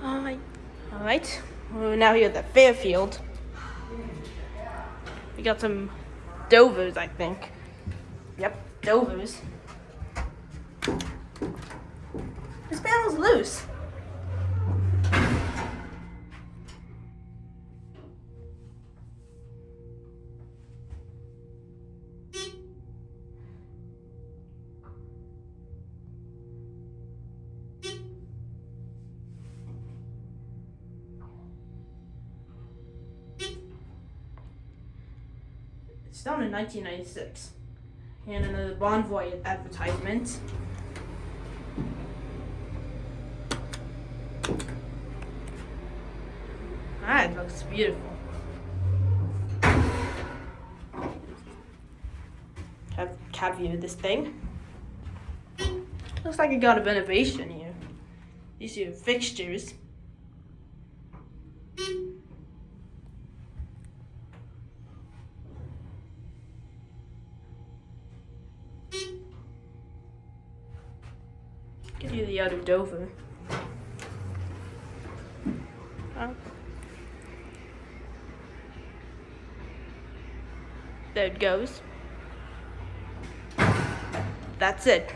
Alright. We're now here at the Fairfield. We got some Dovers, I think. Yep, Dovers. This panel's loose. It's done in 1996. And another Bonvoy advertisement. Ah, it looks beautiful. Have cat view of this thing. Looks like it got a renovation here. These are fixtures. Give you the other Dover. There it goes. That's it.